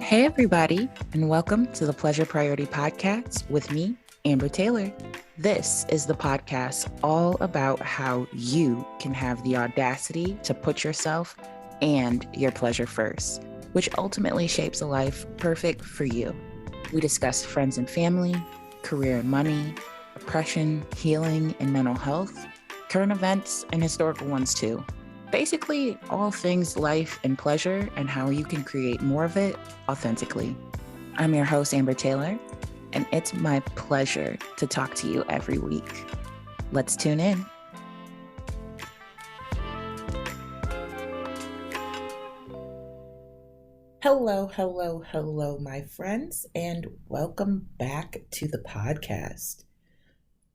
Hey, everybody, and welcome to the Pleasure Priority Podcast with me, Amber Taylor. This is the podcast all about how you can have the audacity to put yourself and your pleasure first, which ultimately shapes a life perfect for you. We discuss friends and family, career and money, oppression, healing, and mental health, current events, and historical ones too. Basically, all things life and pleasure and how you can create more of it authentically. I'm your host, Amber Taylor, and it's my pleasure to talk to you every week. Let's tune in. Hello, my friends, and welcome back to the podcast.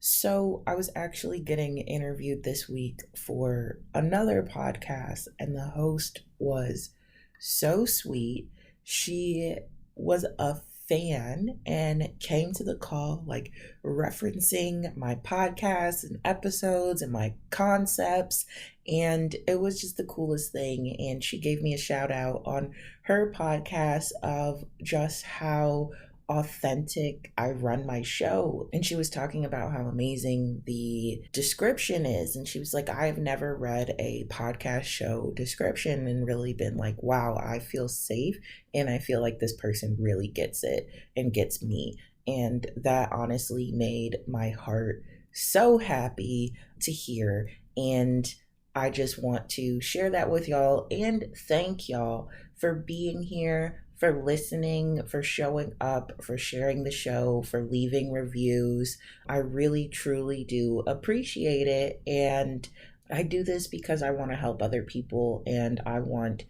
So I was actually getting interviewed this week for another podcast, and the host was so sweet. She was a fan and came to the call like referencing my podcasts and episodes and my concepts, and it was just the coolest thing. And she gave me a shout out on her podcast of just how authentic I run my show. And she was talking about how amazing the description is. And she was like, I've never read a podcast show description and really been like, wow, I feel safe. And I feel like this person really gets it and gets me. And that honestly made my heart so happy to hear. And I just want to share that with y'all and thank y'all for being here, for listening, for showing up, for sharing the show, for leaving reviews. I really, truly do appreciate it. And I do this because I want to help other people, and I want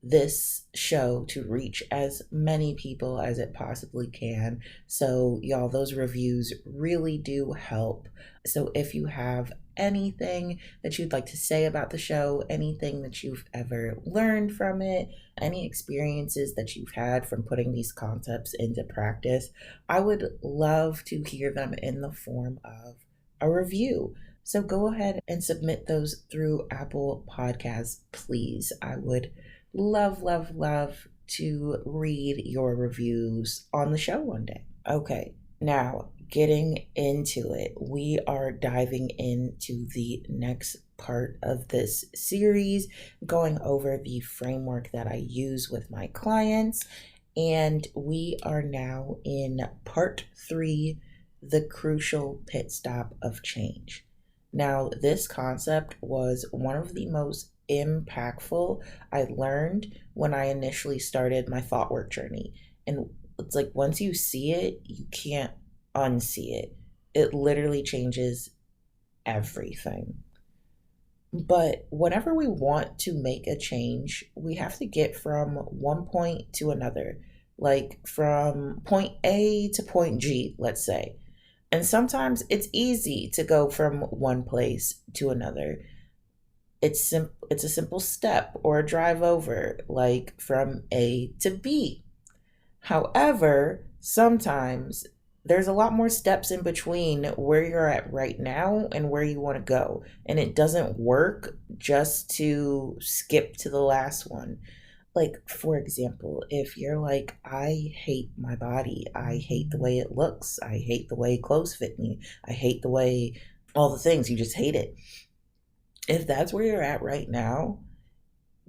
this show to reach as many people as it possibly can. So y'all, those reviews really do help. So if you have anything that you'd like to say about the show, anything that you've ever learned from it, any experiences that you've had from putting these concepts into practice, I would love to hear them in the form of a review. So go ahead and submit those through Apple Podcasts, please. I would love to read your reviews on the show one day. Okay, now getting into it, we are diving into the next part of this series, going over the framework that I use with my clients. And we are now in part 3, the crucial pit stop of change. Now, this concept was one of the most impactful I learned when I initially started my thought work journey. And it's like once you see it, you can't unsee it. It literally changes everything. But whenever we want to make a change, we have to get from one point to another, like from point A to point G, let's say. And sometimes it's easy to go from one place to another. It's a simple step or a drive over, like from A to B. However, sometimes there's a lot more steps in between where you're at right now and where you want to go. And it doesn't work just to skip to the last one. Like, for example, if you're like, I hate my body, I hate the way it looks, I hate the way clothes fit me, I hate the way all the things, you just hate it. If that's where you're at right now,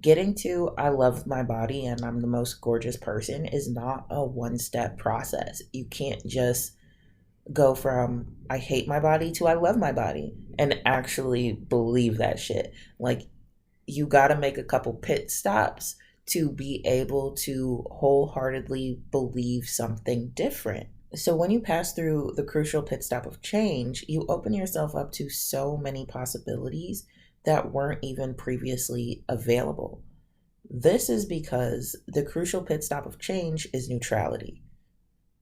getting to I love my body and I'm the most gorgeous person is not a one-step process. You can't just go from I hate my body to I love my body and actually believe that shit. Like, you got to make a couple pit stops to be able to wholeheartedly believe something different. So when you pass through the crucial pit stop of change, you open yourself up to so many possibilities that weren't even previously available. This is because the crucial pit stop of change is neutrality.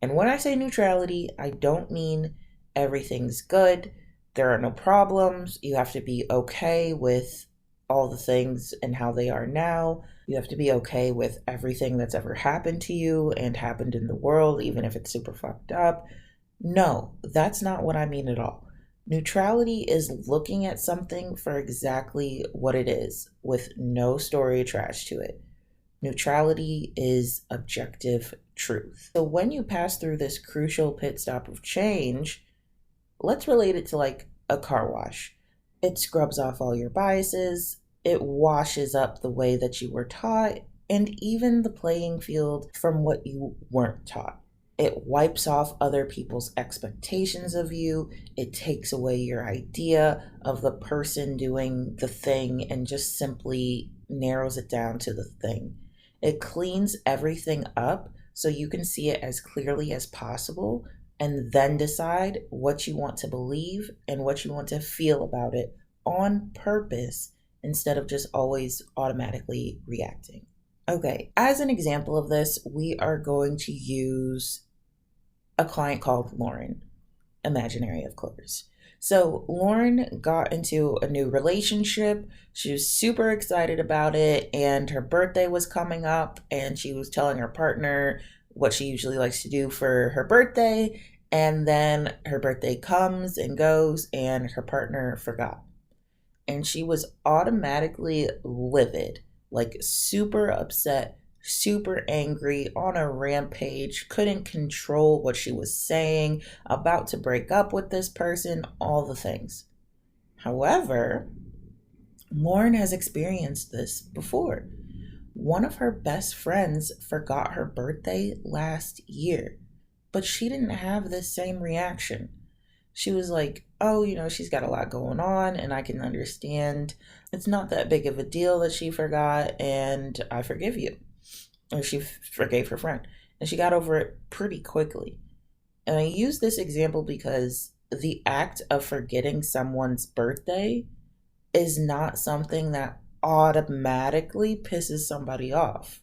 And when I say neutrality, I don't mean everything's good, there are no problems, you have to be okay with all the things and how they are now. You have to be okay with everything that's ever happened to you and happened in the world, even if it's super fucked up. No, that's not what I mean at all. Neutrality is looking at something for exactly what it is, with no story attached to it. Neutrality is objective truth. So when you pass through this crucial pit stop of change, let's relate it to like a car wash. It scrubs off all your biases, it washes up the way that you were taught, and even the playing field from what you weren't taught. It wipes off other people's expectations of you. It takes away your idea of the person doing the thing and just simply narrows it down to the thing. It cleans everything up so you can see it as clearly as possible and then decide what you want to believe and what you want to feel about it on purpose instead of just always automatically reacting. Okay, as an example of this, we are going to use a client called Lauren, imaginary of course. So Lauren got into a new relationship. She was super excited about it, and her birthday was coming up, and she was telling her partner what she usually likes to do for her birthday. And then her birthday comes and goes, and her partner forgot. And she was automatically livid, like super upset, super angry, on a rampage, couldn't control what she was saying, about to break up with this person, all the things. However, Lauren has experienced this before. One of her best friends forgot her birthday last year, but she didn't have the same reaction. She was like, oh, she's got a lot going on and I can understand. It's not that big of a deal that she forgot and I forgive you. Or she forgave her friend. And she got over it pretty quickly. And I use this example because the act of forgetting someone's birthday is not something that automatically pisses somebody off.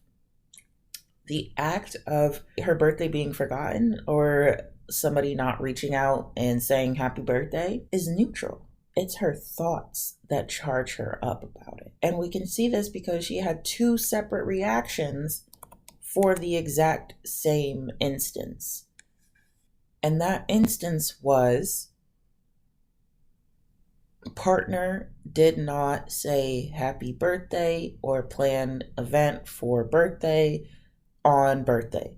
The act of her birthday being forgotten or somebody not reaching out and saying happy birthday is neutral. It's her thoughts that charge her up about it. And we can see this because she had two separate reactions for the exact same instance. And that instance was partner did not say happy birthday or plan event for birthday on birthday.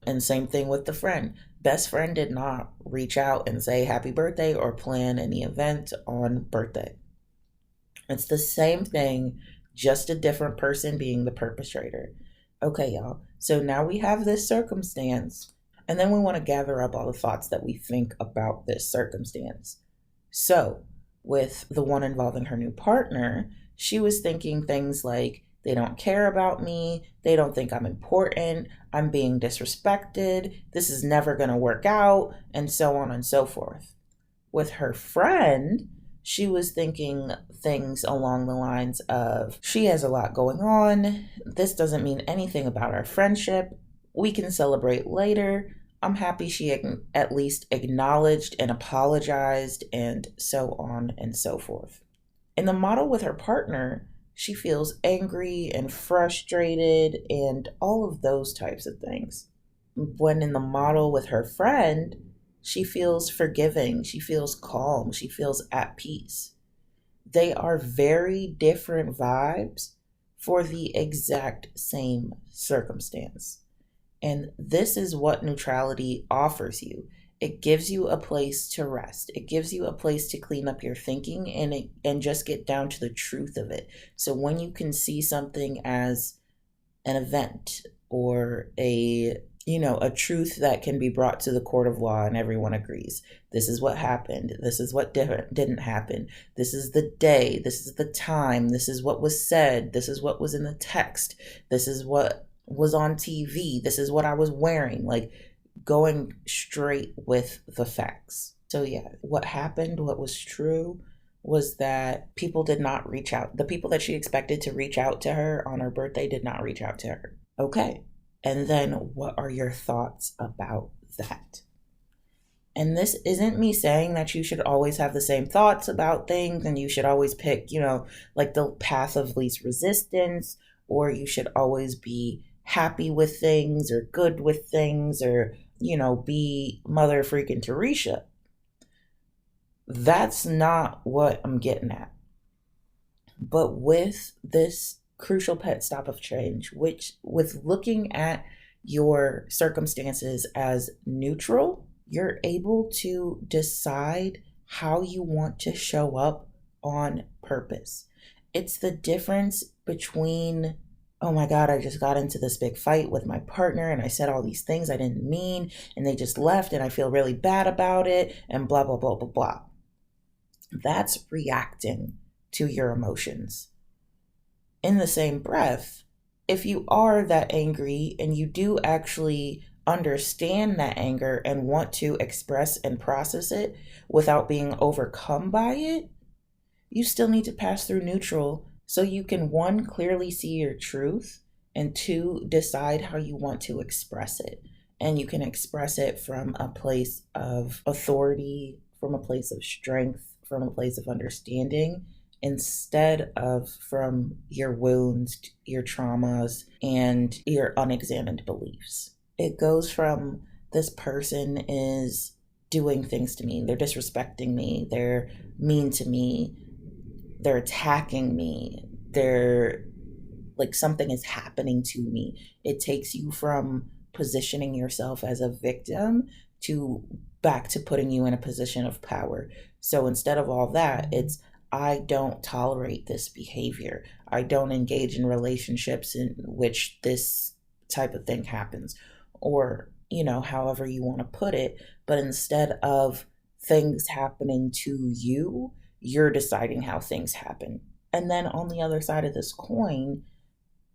And same thing with the friend. Best friend did not reach out and say happy birthday or plan any event on birthday. It's the same thing, just a different person being the perpetrator. Okay, y'all. So now we have this circumstance, and then we want to gather up all the thoughts that we think about this circumstance. So with the one involving her new partner, she was thinking things like, they don't care about me. They don't think I'm important. I'm being disrespected. This is never going to work out, and so on and so forth. With her friend, she was thinking things along the lines of, she has a lot going on. This doesn't mean anything about our friendship. We can celebrate later. I'm happy she at least acknowledged and apologized, and so on and so forth. In the model with her partner, she feels angry and frustrated and all of those types of things. When in the model with her friend, she feels forgiving, she feels calm, she feels at peace. They are very different vibes for the exact same circumstance. And this is what neutrality offers you. It gives you a place to rest. It gives you a place to clean up your thinking and just get down to the truth of it. So when you can see something as an event or a truth that can be brought to the court of law and everyone agrees, this is what happened, this is what didn't happen, this is the day, this is the time, this is what was said, this is what was in the text, this is what was on TV, this is what I was wearing, like going straight with the facts. So yeah, what happened, what was true, was that people did not reach out. The people that she expected to reach out to her on her birthday did not reach out to her. Okay. And then what are your thoughts about that? And this isn't me saying that you should always have the same thoughts about things and you should always pick, like the path of least resistance, or you should always be happy with things or good with things or, be Mother freaking Teresa. That's not what I'm getting at. But with this crucial pit stop of change, which with looking at your circumstances as neutral, you're able to decide how you want to show up on purpose. It's the difference between, oh my God, I just got into this big fight with my partner and I said all these things I didn't mean and they just left and I feel really bad about it and blah, blah, blah, blah, blah. That's reacting to your emotions. In the same breath, if you are that angry and you do actually understand that anger and want to express and process it without being overcome by it, you still need to pass through neutral so you can, one, clearly see your truth, and two, decide how you want to express it. And you can express it from a place of authority, from a place of strength, from a place of understanding, instead of from your wounds, your traumas, and your unexamined beliefs. It goes from, this person is doing things to me, they're disrespecting me, they're mean to me, they're attacking me, they're like, something is happening to me. It takes you from positioning yourself as a victim to back to putting you in a position of power. So instead of all that, it's, I don't tolerate this behavior. I don't engage in relationships in which this type of thing happens, or, however you want to put it. But instead of things happening to you, you're deciding how things happen. And then on the other side of this coin,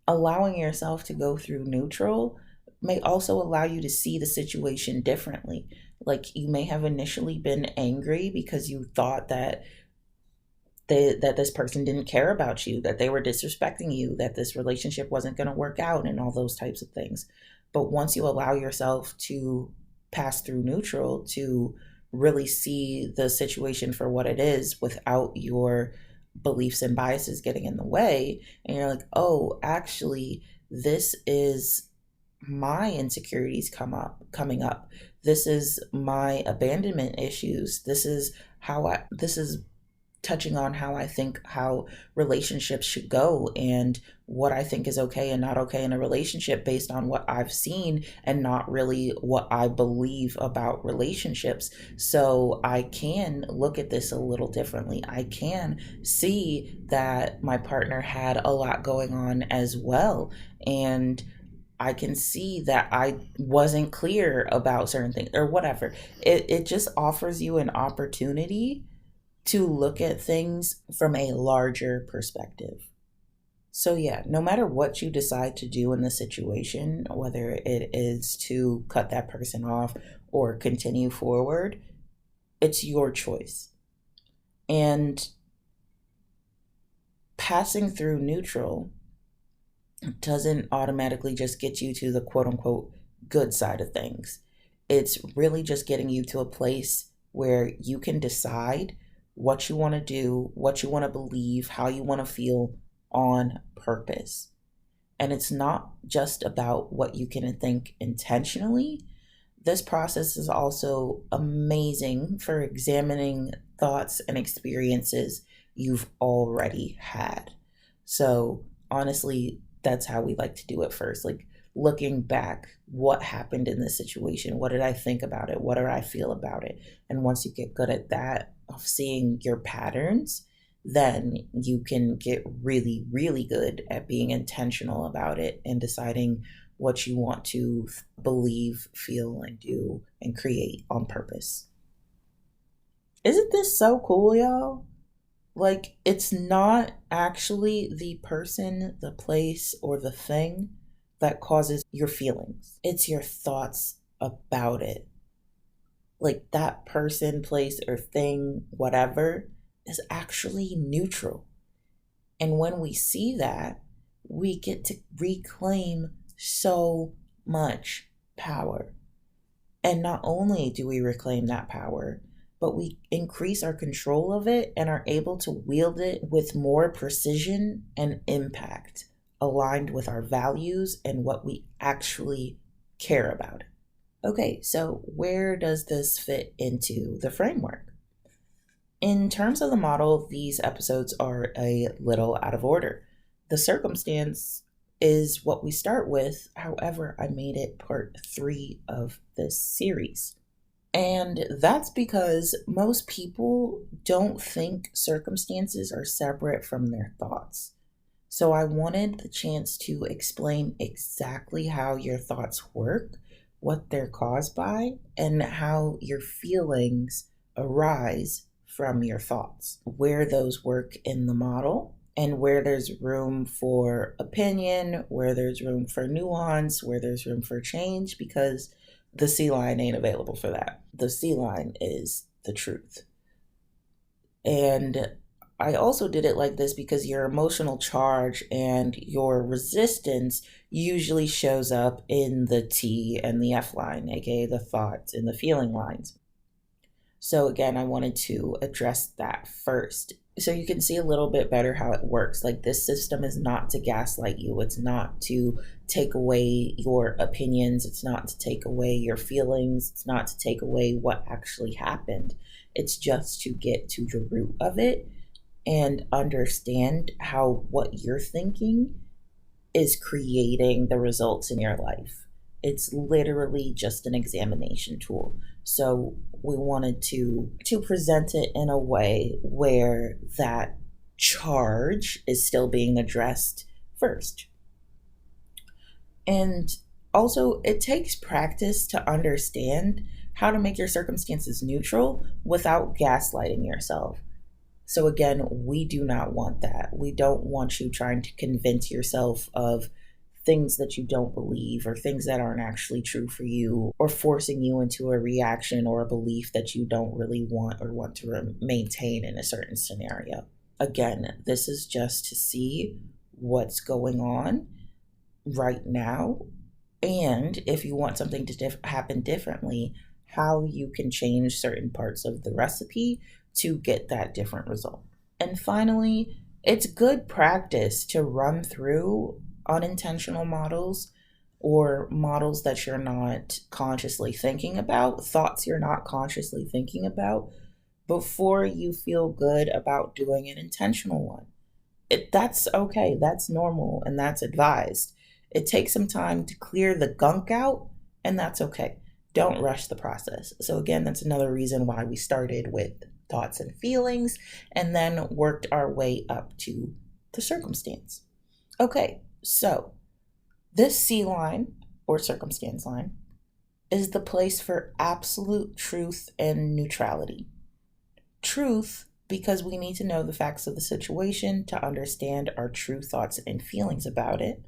allowing yourself to go through neutral may also allow you to see the situation differently. Like, you may have initially been angry because you thought that this person didn't care about you, that they were disrespecting you, that this relationship wasn't going to work out, and all those types of things. But once you allow yourself to pass through neutral, to really see the situation for what it is without your beliefs and biases getting in the way, and you're like, oh, actually, this is my insecurities coming up. This is my abandonment issues. This is touching on how I think how relationships should go, and what I think is okay and not okay in a relationship based on what I've seen and not really what I believe about relationships. So I can look at this a little differently. I can see that my partner had a lot going on as well, and I can see that I wasn't clear about certain things or whatever. It just offers you an opportunity to look at things from a larger perspective. So yeah, no matter what you decide to do in the situation, whether it is to cut that person off or continue forward, it's your choice. And passing through neutral doesn't automatically just get you to the quote unquote good side of things. It's really just getting you to a place where you can decide what you want to do, what you want to believe, how you want to feel on purpose. And it's not just about what you can think intentionally. This process is also amazing for examining thoughts and experiences you've already had. So honestly, that's how we like to do it first. Like, looking back, what happened in this situation? What did I think about it? What did I feel about it? And once you get good at that, of seeing your patterns, then you can get really, really good at being intentional about it and deciding what you want to believe, feel, and do and create on purpose. Isn't this so cool, y'all? Like, it's not actually the person, the place, or the thing that causes your feelings. It's your thoughts about it. Like, that person, place, or thing, whatever, is actually neutral. And when we see that, we get to reclaim so much power. And not only do we reclaim that power, but we increase our control of it and are able to wield it with more precision and impact, aligned with our values and what we actually care about. Okay, so where does this fit into the framework? In terms of the model, these episodes are a little out of order. The circumstance is what we start with. However, I made it part 3 of this series. And that's because most people don't think circumstances are separate from their thoughts. So I wanted the chance to explain exactly how your thoughts work, what they're caused by, and how your feelings arise from your thoughts, where those work in the model, and where there's room for opinion, where there's room for nuance, where there's room for change, because the C line ain't available for that. The C line is the truth. And I also did it like this because your emotional charge and your resistance usually shows up in the T and the F line, aka the thoughts and the feeling lines. So again, I wanted to address that first so you can see a little bit better how it works. Like, this system is not to gaslight you. It's not to take away your opinions. It's not to take away your feelings. It's not to take away what actually happened. It's just to get to the root of it and understand how what you're thinking is creating the results in your life. It's literally just an examination tool. So we wanted to present it in a way where that charge is still being addressed first. And also, it takes practice to understand how to make your circumstances neutral without gaslighting yourself. So again, we do not want that. We don't want you trying to convince yourself of things that you don't believe or things that aren't actually true for you, or forcing you into a reaction or a belief that you don't really want or want to maintain in a certain scenario. Again, this is just to see what's going on right now, and if you want something to happen differently, how you can change certain parts of the recipe to get that different result. And finally, it's good practice to run through unintentional models or models that you're not consciously thinking about, thoughts you're not consciously thinking about, before you feel good about doing an intentional one. That's okay, that's normal, and that's advised. It takes some time to clear the gunk out, and that's okay. Don't rush the process. So again, that's another reason why we started with thoughts and feelings and then worked our way up to the circumstance. Okay, so this C line, or circumstance line, is the place for absolute truth and neutrality. Truth, because we need to know the facts of the situation to understand our true thoughts and feelings about it.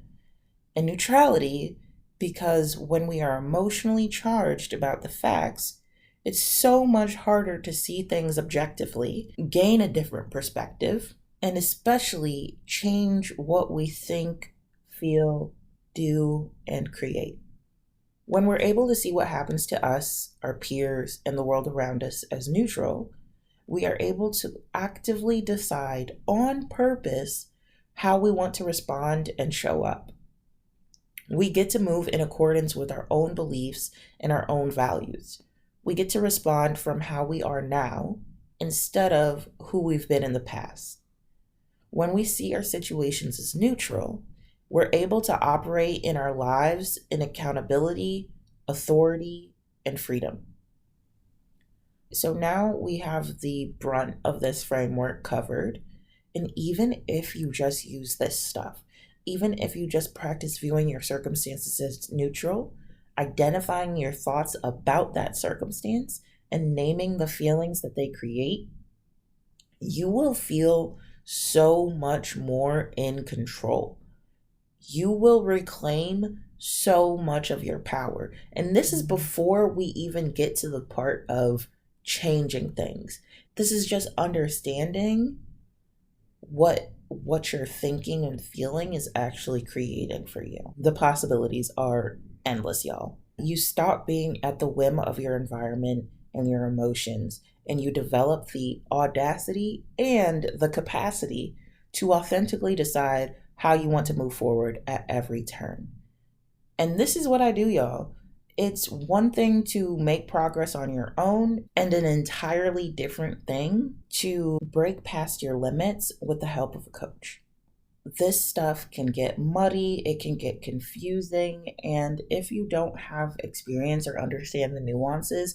And neutrality, because when we are emotionally charged about the facts, it's so much harder to see things objectively, gain a different perspective, and especially change what we think, feel, do, and create. When we're able to see what happens to us, our peers, and the world around us as neutral, we are able to actively decide on purpose how we want to respond and show up. We get to move in accordance with our own beliefs and our own values. We get to respond from how we are now instead of who we've been in the past. When we see our situations as neutral, we're able to operate in our lives in accountability, authority, and freedom. So now we have the brunt of this framework covered. And even if you just use this stuff, even if you just practice viewing your circumstances as neutral, identifying your thoughts about that circumstance, and naming the feelings that they create, you will feel so much more in control. You will reclaim so much of your power. And this is before we even get to the part of changing things. This is just understanding what you're thinking and feeling is actually creating for you. The possibilities are endless, y'all. You stop being at the whim of your environment and your emotions, and you develop the audacity and the capacity to authentically decide how you want to move forward at every turn. And this is what I do, y'all. It's one thing to make progress on your own, and an entirely different thing to break past your limits with the help of a coach. This stuff can get muddy, it can get confusing, and if you don't have experience or understand the nuances,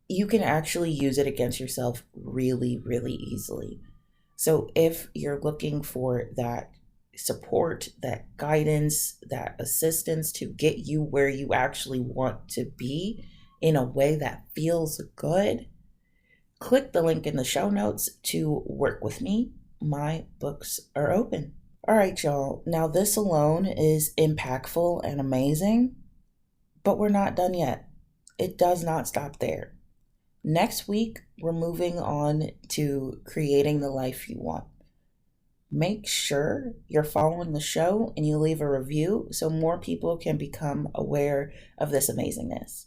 you can actually use it against yourself really, really easily. So if you're looking for that support, that guidance, that assistance to get you where you actually want to be in a way that feels good, click the link in the show notes to work with me. My books are open. All right, y'all. Now, this alone is impactful and amazing, but we're not done yet. It does not stop there. Next week, we're moving on to creating the life you want. Make sure you're following the show and you leave a review so more people can become aware of this amazingness.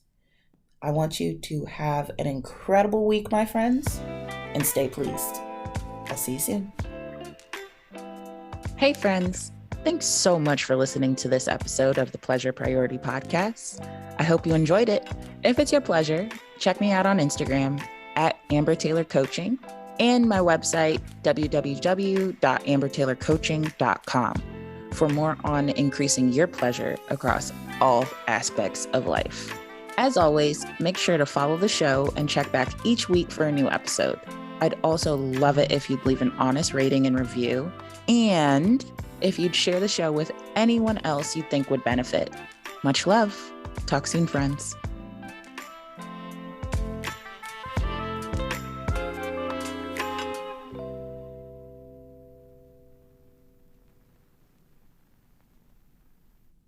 I want you to have an incredible week, my friends, and stay pleased. I'll see you soon. Hey, friends. Thanks so much for listening to this episode of the Pleasure Priority Podcast. I hope you enjoyed it. If it's your pleasure, check me out on Instagram at Amber Taylor Coaching and my website, www.ambertaylorcoaching.com, for more on increasing your pleasure across all aspects of life. As always, make sure to follow the show and check back each week for a new episode. I'd also love it if you'd leave an honest rating and review, and if you'd share the show with anyone else you think would benefit. Much love. Talk soon, friends.